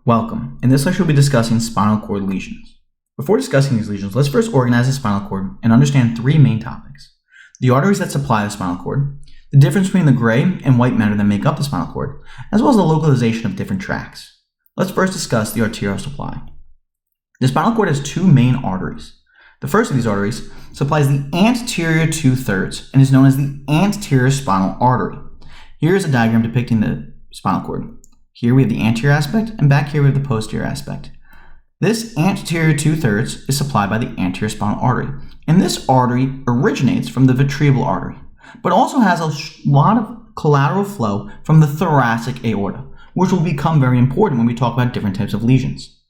Welcome. In this lecture, we'll be discussing spinal cord lesions. Before discussing these lesions, let's first organize the spinal cord and understand three main topics: the arteries that supply the spinal cord, the difference between the gray and white matter that make up the spinal cord, as well as the localization of different tracts. Let's first discuss the arterial supply. The spinal cord has two main arteries. The first of these arteries supplies the anterior 2/3 and is known as the anterior spinal artery. Here is a diagram depicting the spinal cord. Here we have the anterior aspect, and back here we have the posterior aspect. This anterior 2/3 is supplied by the anterior spinal artery, and this artery originates from the vertebral artery, but also has a lot of collateral flow from the thoracic aorta, which will become very important when we talk about different types of lesions.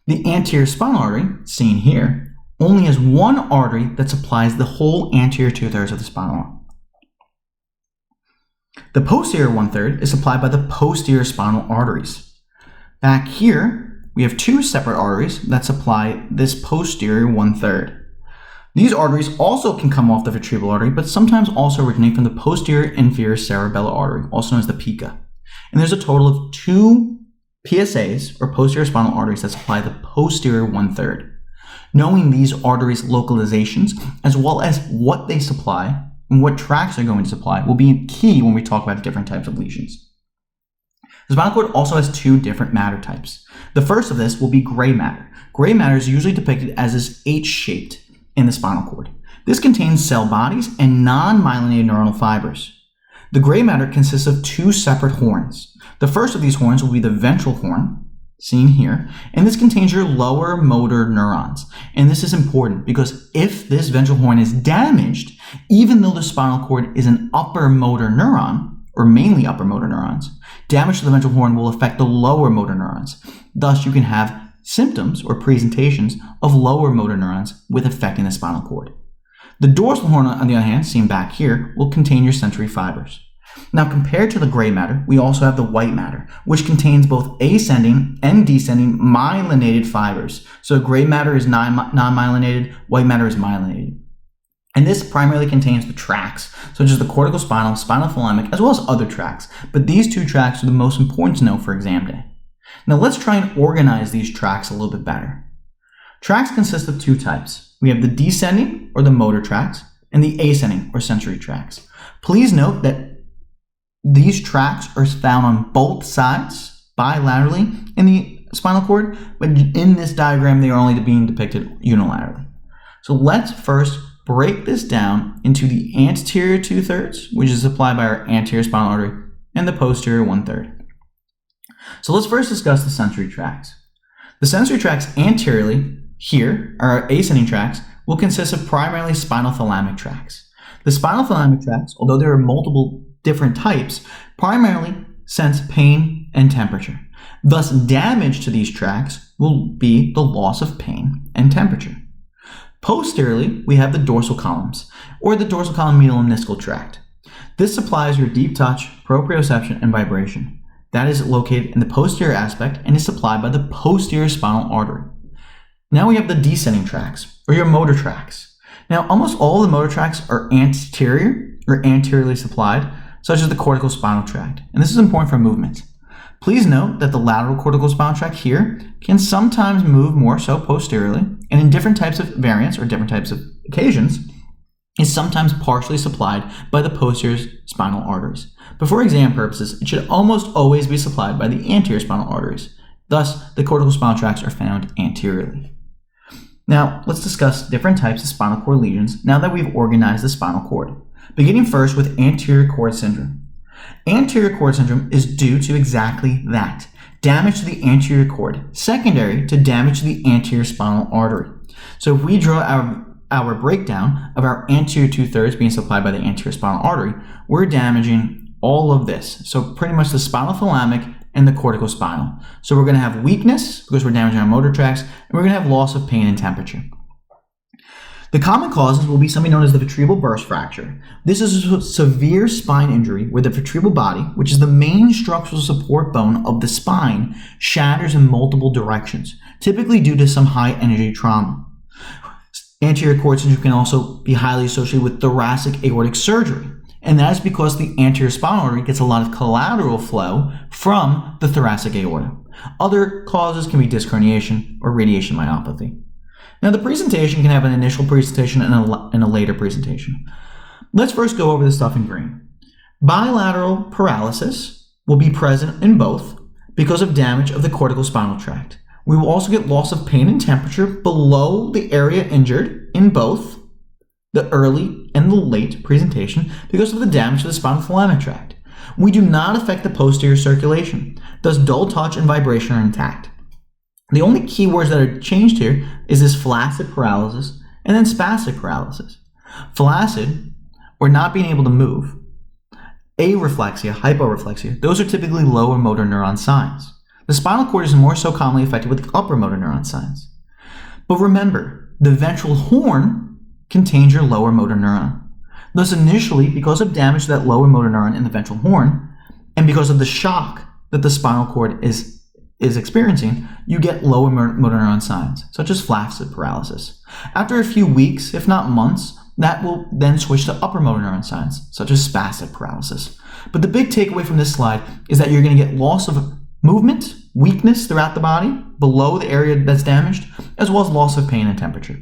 The anterior spinal artery, seen here, only has one artery that supplies the whole anterior 2/3 of the spinal arm. The posterior 1/3 is supplied by the posterior spinal arteries. Back here, we have two separate arteries that supply this posterior 1/3. These arteries also can come off the vertebral artery, but sometimes also originate from the posterior inferior cerebellar artery, also known as the PICA. And there's a total of two PSAs, or posterior spinal arteries, that supply the posterior 1/3. Knowing these arteries' localizations, as well as what they supply, and what tracts they're going to supply will be key when we talk about different types of lesions. The spinal cord also has two different matter types. The first of this will be gray matter. Gray matter is usually depicted as this H-shaped in the spinal cord. This contains cell bodies and non-myelinated neuronal fibers. The gray matter consists of two separate horns. The first of these horns will be the ventral horn, seen here, and this contains your lower motor neurons. And this is important because if this ventral horn is damaged, even though the spinal cord is an upper motor neuron, or mainly upper motor neurons, damage to the ventral horn will affect the lower motor neurons. Thus, you can have symptoms or presentations of lower motor neurons with affecting the spinal cord. The dorsal horn, on the other hand, seen back here, will contain your sensory fibers. Now, compared to the gray matter, we also have the white matter, which contains both ascending and descending myelinated fibers. So gray matter is non-myelinated, white matter is myelinated. And this primarily contains the tracts, such as the corticospinal, spinal thalamic, as well as other tracts. But these two tracts are the most important to know for exam day. Now let's try and organize these tracts a little bit better. Tracts consist of two types. We have the descending, or the motor tracts, and the ascending, or sensory tracts. Please note that these tracts are found on both sides, bilaterally, in the spinal cord, but in this diagram, they are only being depicted unilaterally. So let's first break this down into the anterior 2/3, which is supplied by our anterior spinal artery, and the posterior 1/3. So let's first discuss the sensory tracts. The sensory tracts anteriorly, here, our ascending tracts, will consist of primarily spinal thalamic tracts. The spinal thalamic tracts, although there are multiple different types, primarily sense pain and temperature. Thus, damage to these tracts will be the loss of pain and temperature. Posteriorly, we have the dorsal columns, or the dorsal column medial meniscal tract. This supplies your deep touch, proprioception, and vibration. That is located in the posterior aspect and is supplied by the posterior spinal artery. Now we have the descending tracts, or your motor tracts. Now, almost all of the motor tracts are anterior, or anteriorly supplied, such as the corticospinal tract, and this is important for movement. Please note that the lateral corticospinal tract here can sometimes move more so posteriorly, and in different types of variants or different types of occasions, is sometimes partially supplied by the posterior spinal arteries. But for exam purposes, it should almost always be supplied by the anterior spinal arteries. Thus, the corticospinal tracts are found anteriorly. Now, let's discuss different types of spinal cord lesions now that we've organized the spinal cord. Beginning first with Anterior Cord Syndrome. Anterior Cord Syndrome is due to exactly that, damage to the anterior cord, secondary to damage to the anterior spinal artery. So if we draw our breakdown of our anterior 2/3 being supplied by the anterior spinal artery, we're damaging all of this. So pretty much the spinal thalamic and the corticospinal. So we're going to have weakness because we're damaging our motor tracts, and we're going to have loss of pain and temperature. The common causes will be something known as the vertebral burst fracture. This is a severe spine injury where the vertebral body, which is the main structural support bone of the spine, shatters in multiple directions, typically due to some high energy trauma. Anterior cord syndrome can also be highly associated with thoracic aortic surgery, and that is because the anterior spinal artery gets a lot of collateral flow from the thoracic aorta. Other causes can be disc herniation or radiation myopathy. Now, the presentation can have an initial presentation and a later presentation. Let's first go over the stuff in green. Bilateral paralysis will be present in both because of damage of the corticospinal tract. We will also get loss of pain and temperature below the area injured in both the early and the late presentation because of the damage to the spinal thalamic tract. We do not affect the posterior circulation, thus dull touch and vibration are intact. The only key words that are changed here is this flaccid paralysis and then spastic paralysis. Flaccid, or not being able to move. Areflexia, hyporeflexia, those are typically lower motor neuron signs. The spinal cord is more so commonly affected with upper motor neuron signs. But remember, the ventral horn contains your lower motor neuron. Thus, initially, because of damage to that lower motor neuron in the ventral horn, and because of the shock that the spinal cord is experiencing, you get lower motor neuron signs, such as flaccid paralysis. After a few weeks, if not months, that will then switch to upper motor neuron signs, such as spastic paralysis. But the big takeaway from this slide is that you're going to get loss of movement, weakness throughout the body, below the area that's damaged, as well as loss of pain and temperature.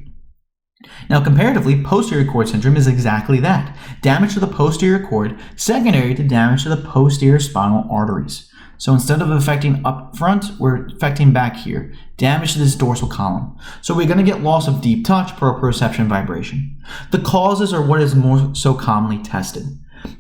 Now, comparatively, posterior cord syndrome is exactly that. Damage to the posterior cord, secondary to damage to the posterior spinal arteries. So instead of affecting up front, we're affecting back here. Damage to this dorsal column. So we're going to get loss of deep touch, proprioception, vibration. The causes are what is more so commonly tested.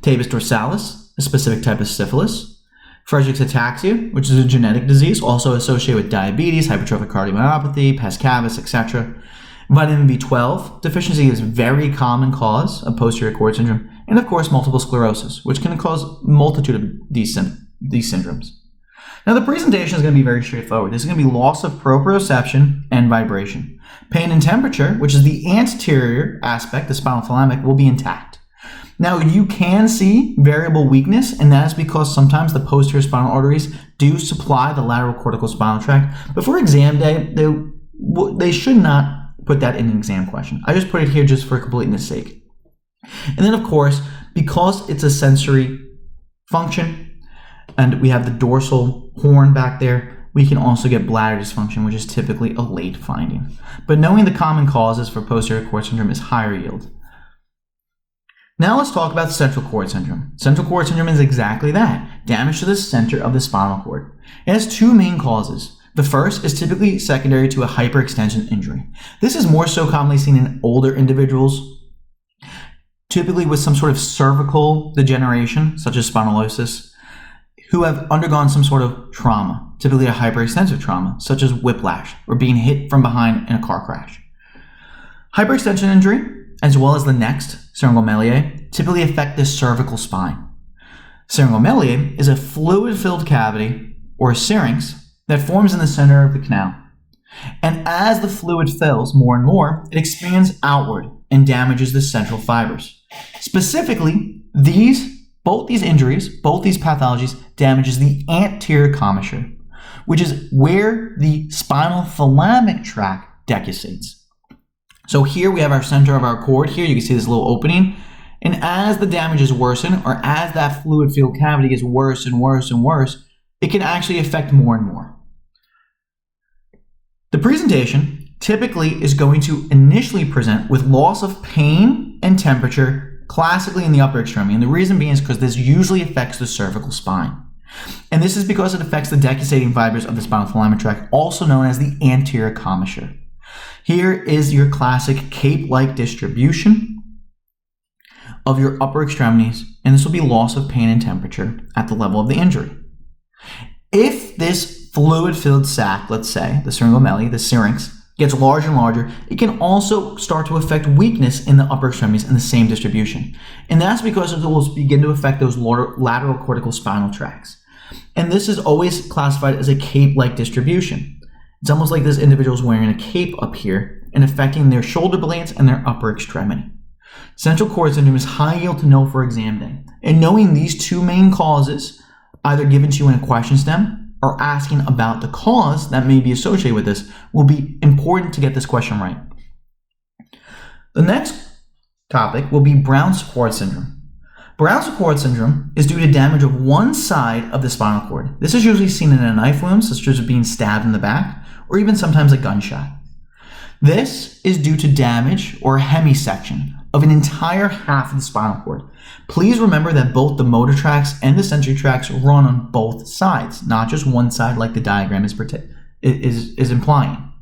Tabes dorsalis, a specific type of syphilis. Friedreich's ataxia, which is a genetic disease, also associated with diabetes, hypertrophic cardiomyopathy, pes cavus, etc. Vitamin B12 deficiency is a very common cause of posterior cord syndrome. And of course, multiple sclerosis, which can cause a multitude of these syndromes. Now, the presentation is going to be very straightforward. This is going to be loss of proprioception and vibration. Pain and temperature, which is the anterior aspect, the spinal thalamic, will be intact. Now, you can see variable weakness, and that is because sometimes the posterior spinal arteries do supply the lateral cortical spinal tract. But for exam day, they should not put that in an exam question. I just put it here just for completeness sake. And then, of course, because it's a sensory function, and we have the dorsal horn back there, we can also get bladder dysfunction, which is typically a late finding. But knowing the common causes for posterior cord syndrome is higher yield. Now let's talk about central cord syndrome. Central cord syndrome is exactly that, damage to the center of the spinal cord. It has two main causes. The first is typically secondary to a hyperextension injury. This is more so commonly seen in older individuals, typically with some sort of cervical degeneration, such as spondylosis, who have undergone some sort of trauma, typically a hyperextensive trauma, such as whiplash or being hit from behind in a car crash. Hyperextension injury, as well as the next, syringomyelia, typically affect the cervical spine. Syringomyelia is a fluid-filled cavity, or syrinx, that forms in the center of the canal. And as the fluid fills more and more, it expands outward and damages the central fibers. Specifically, both these injuries, both these pathologies, damages the anterior commissure, which is where the spinal thalamic tract decussates. So here we have our center of our cord. Here you can see this little opening. And as the damages worsen, or as that fluid-filled cavity gets worse and worse and worse, it can actually affect more and more. The presentation typically is going to initially present with loss of pain and temperature, classically in the upper extremity. And the reason being is because this usually affects the cervical spine. And this is because it affects the decussating fibers of the spinal thalamic tract, also known as the anterior commissure. Here is your classic cape-like distribution of your upper extremities, and this will be loss of pain and temperature at the level of the injury. If this fluid-filled sac, let's say, the syringomyelia, the syrinx, gets larger and larger, it can also start to affect weakness in the upper extremities in the same distribution. And that's because it will begin to affect those lateral cortical spinal tracts. And this is always classified as a cape-like distribution. It's almost like this individual is wearing a cape up here and affecting their shoulder blades and their upper extremity. Central cord syndrome is high yield to know for exam day. And knowing these two main causes, either given to you in a question stem or asking about the cause that may be associated with this, will be important to get this question right. The next topic will be Brown-Séquard Syndrome. Brown-Séquard Syndrome is due to damage of one side of the spinal cord. This is usually seen in a knife wound, such as being stabbed in the back, or even sometimes a gunshot. This is due to damage or hemisection of an entire half of the spinal cord. Please remember that both the motor tracts and the sensory tracts run on both sides, not just one side like the diagram is implying.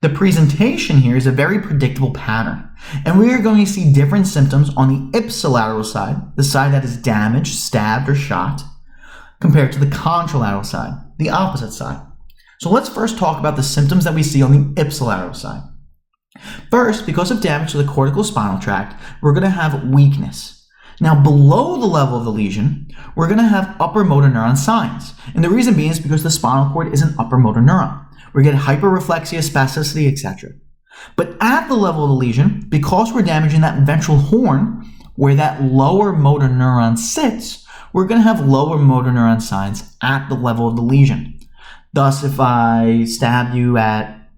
The presentation here is a very predictable pattern, and we are going to see different symptoms on the ipsilateral side, the side that is damaged, stabbed, or shot, compared to the contralateral side, the opposite side. So let's first talk about the symptoms that we see on the ipsilateral side. First, because of damage to the cortical spinal tract, we're going to have weakness. Now, below the level of the lesion, we're going to have upper motor neuron signs, and the reason being is because the spinal cord is an upper motor neuron. We get hyperreflexia, spasticity, etc. But at the level of the lesion, because we're damaging that ventral horn where that lower motor neuron sits, we're going to have lower motor neuron signs at the level of the lesion. Thus, if I stab you at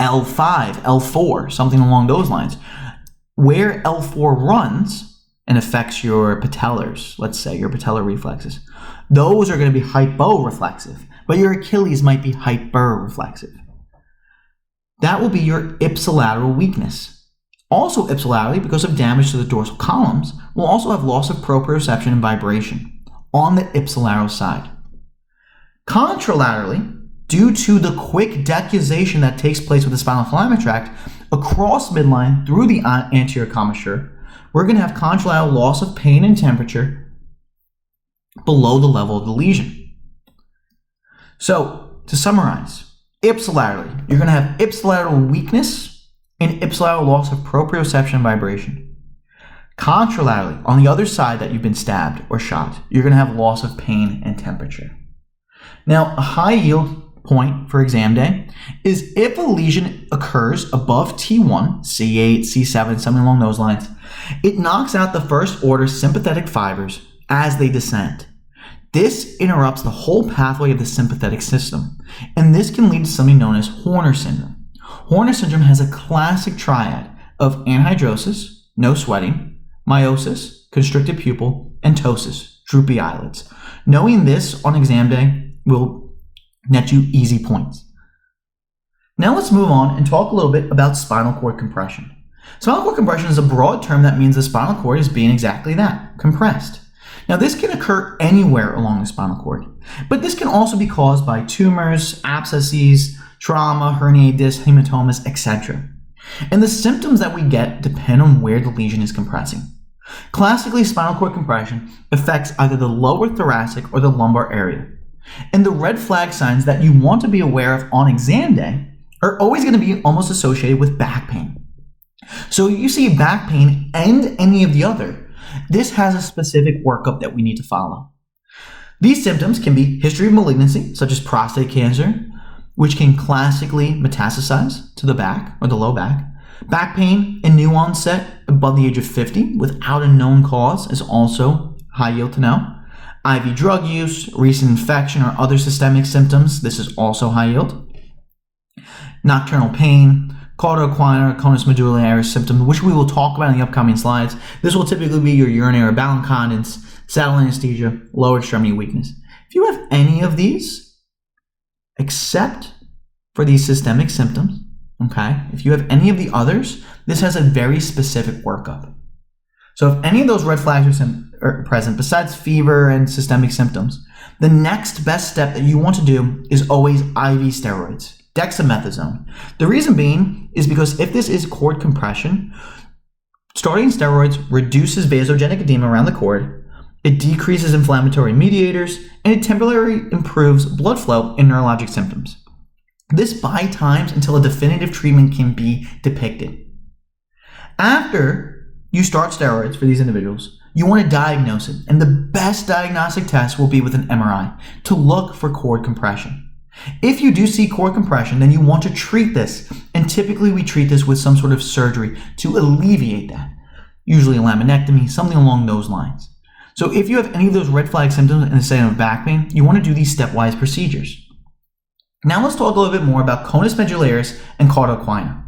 L5, L4, something along those lines, where L4 runs and affects your patellars, let's say your patellar reflexes, those are going to be hyporeflexive. But your Achilles might be hyperreflexive. That will be your ipsilateral weakness. Also ipsilaterally, because of damage to the dorsal columns, we'll also have loss of proprioception and vibration on the ipsilateral side. Contralaterally, due to the quick decussation that takes place with the spinal thalamic tract across midline through the anterior commissure, we're going to have contralateral loss of pain and temperature below the level of the lesion. So, to summarize, ipsilaterally, you're going to have ipsilateral weakness and ipsilateral loss of proprioception and vibration. Contralaterally, on the other side that you've been stabbed or shot, you're going to have loss of pain and temperature. Now, a high yield point for exam day is if a lesion occurs above T1, C8, C7, something along those lines, it knocks out the first order sympathetic fibers as they descend. This interrupts the whole pathway of the sympathetic system, and this can lead to something known as Horner syndrome. Horner syndrome has a classic triad of anhidrosis, no sweating, miosis, constricted pupil, and ptosis, droopy eyelids. Knowing this on exam day will net you easy points. Now let's move on and talk a little bit about spinal cord compression. Spinal cord compression is a broad term that means the spinal cord is being exactly that, compressed. Now, this can occur anywhere along the spinal cord, but this can also be caused by tumors, abscesses, trauma, herniated discs, hematomas, etc. And the symptoms that we get depend on where the lesion is compressing. Classically, spinal cord compression affects either the lower thoracic or the lumbar area. And the red flag signs that you want to be aware of on exam day are always going to be almost associated with back pain. So if you see back pain and any of the other, this has a specific workup that we need to follow. These symptoms can be history of malignancy, such as prostate cancer, which can classically metastasize to the back or the low back pain and new onset above the age of 50 without a known cause is also high yield to know. IV drug use, recent infection, or other systemic symptoms, this is also high yield. Nocturnal pain, Cauda Equina, Conus Medullaris symptom, which we will talk about in the upcoming slides. This will typically be your urinary bowel incontinence, saddle anesthesia, lower extremity weakness. If you have any of these, except for these systemic symptoms, okay, if you have any of the others, this has a very specific workup. So if any of those red flags are present, besides fever and systemic symptoms, the next best step that you want to do is always IV steroids. Dexamethasone. The reason being is because if this is cord compression, starting steroids reduces vasogenic edema around the cord, it decreases inflammatory mediators, and it temporarily improves blood flow and neurologic symptoms. This buys time until a definitive treatment can be depicted. After you start steroids for these individuals, you want to diagnose it, and the best diagnostic test will be with an MRI to look for cord compression. If you do see cord compression, then you want to treat this, and typically we treat this with some sort of surgery to alleviate that, usually a laminectomy, something along those lines. So if you have any of those red flag symptoms in the setting of back pain, you want to do these stepwise procedures. Now let's talk a little bit more about Conus Medullaris and Cauda Equina,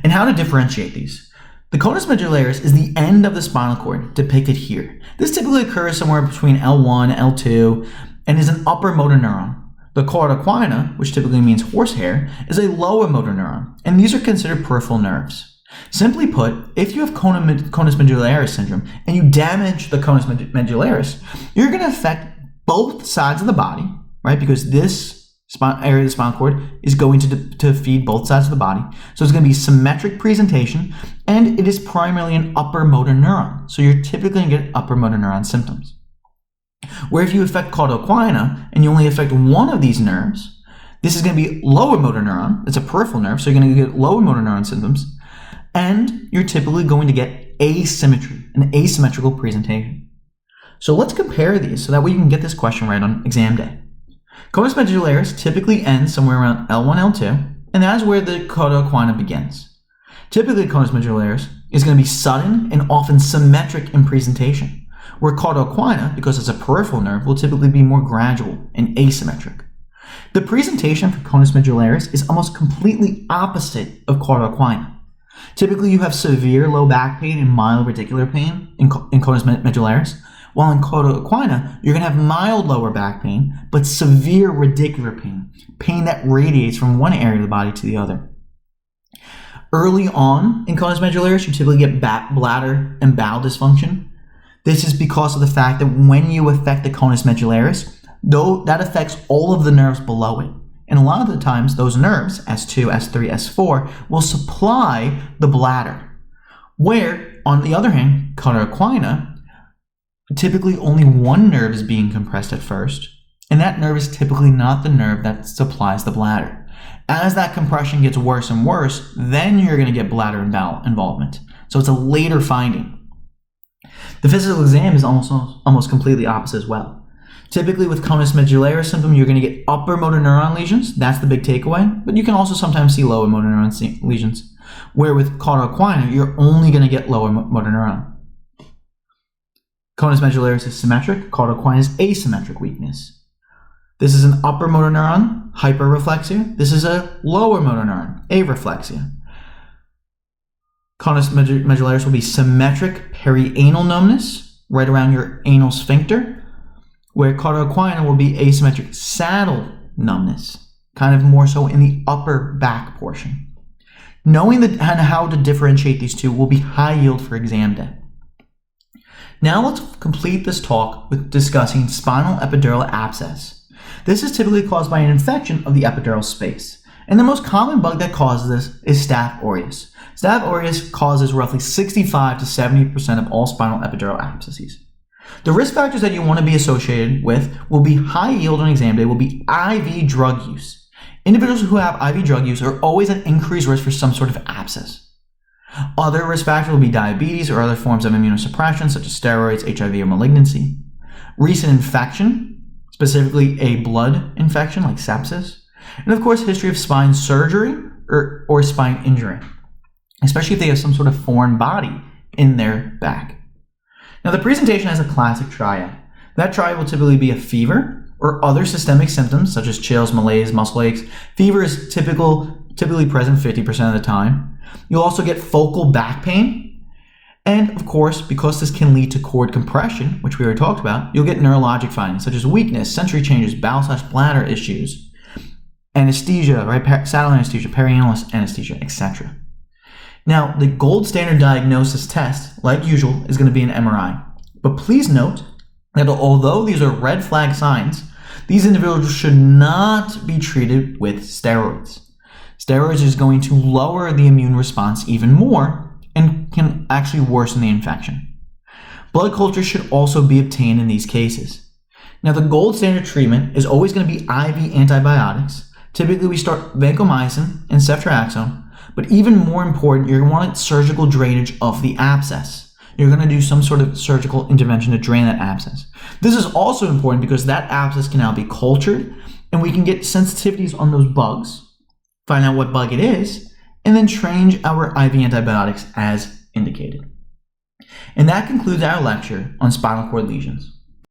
and how to differentiate these. The conus medullaris is the end of the spinal cord, depicted here. This typically occurs somewhere between L1 and L2 and is an upper motor neuron. The Cauda Equina, which typically means horsehair, is a lower motor neuron, and these are considered peripheral nerves. Simply put, if you have Conus Medullaris syndrome and you damage the Conus Medullaris, you're going to affect both sides of the body, right? Because this area of the spinal cord is going to feed both sides of the body. So it's going to be symmetric presentation, and it is primarily an upper motor neuron. So you're typically going to get upper motor neuron symptoms. Where if you affect Cauda Equina and you only affect one of these nerves, this is going to be lower motor neuron. It's a peripheral nerve, so you're going to get lower motor neuron symptoms, and you're typically going to get asymmetry, an asymmetrical presentation. So let's compare these so that way you can get this question right on exam day. Conus medullaris typically ends somewhere around L1, L2, and that is where the Cauda Equina begins. Typically, Conus medullaris is going to be sudden and often symmetric in presentation, where Cauda Equina, because it's a peripheral nerve, will typically be more gradual and asymmetric. The presentation for Conus medullaris is almost completely opposite of Cauda Equina. Typically, you have severe low back pain and mild radicular pain in Conus medullaris, while in Cauda Equina, you're going to have mild lower back pain, but severe radicular pain, pain that radiates from one area of the body to the other. Early on in Conus medullaris, you typically get bladder and bowel dysfunction. This is because of the fact that when you affect the conus medullaris, though that affects all of the nerves below it. And a lot of the times, those nerves, S2, S3, S4, will supply the bladder. Where, on the other hand, Cauda Equina, typically only one nerve is being compressed at first, and that nerve is typically not the nerve that supplies the bladder. As that compression gets worse and worse, then you're going to get bladder and bowel involvement. So it's a later finding. The physical exam is almost completely opposite as well. Typically with conus medullaris syndrome, you're going to get upper motor neuron lesions. That's the big takeaway. But you can also sometimes see lower motor neuron lesions. Where with Cauda Equina, you're only going to get lower motor neuron. Conus medullaris is symmetric. Cauda Equina is asymmetric weakness. This is an upper motor neuron, hyperreflexia. This is a lower motor neuron, areflexia. Conus medullaris will be symmetric perianal numbness, right around your anal sphincter, where Cauda Equina will be asymmetric saddle numbness, kind of more so in the upper back portion. Knowing how to differentiate these two will be high yield for exam day. Now let's complete this talk with discussing spinal epidural abscess. This is typically caused by an infection of the epidural space. And the most common bug that causes this is Staph aureus. Staph aureus causes roughly 65 to 70% of all spinal epidural abscesses. The risk factors that you want to be associated with will be high yield on exam day, will be IV drug use. Individuals who have IV drug use are always at increased risk for some sort of abscess. Other risk factors will be diabetes or other forms of immunosuppression such as steroids, HIV, or malignancy. Recent infection, specifically a blood infection like sepsis. And of course, history of spine surgery or spine injury, especially if they have some sort of foreign body in their back. Now, the presentation has a classic triad. That triad will typically be a fever or other systemic symptoms such as chills, malaise, muscle aches. Fever is typically present 50% of the time. You'll also get focal back pain. And of course, because this can lead to cord compression, which we already talked about, you'll get neurologic findings such as weakness, sensory changes, bowel/bladder issues, anesthesia, right? Saddle anesthesia, perianal anesthesia, etc. Now, the gold standard diagnosis test, like usual, is going to be an MRI. But please note that although these are red flag signs, these individuals should not be treated with steroids. Steroids is going to lower the immune response even more and can actually worsen the infection. Blood culture should also be obtained in these cases. Now, the gold standard treatment is always going to be IV antibiotics. Typically, we start vancomycin and ceftriaxone, but even more important, you're going to want surgical drainage of the abscess. You're going to do some sort of surgical intervention to drain that abscess. This is also important because that abscess can now be cultured, and we can get sensitivities on those bugs, find out what bug it is, and then change our IV antibiotics as indicated. And that concludes our lecture on spinal cord lesions.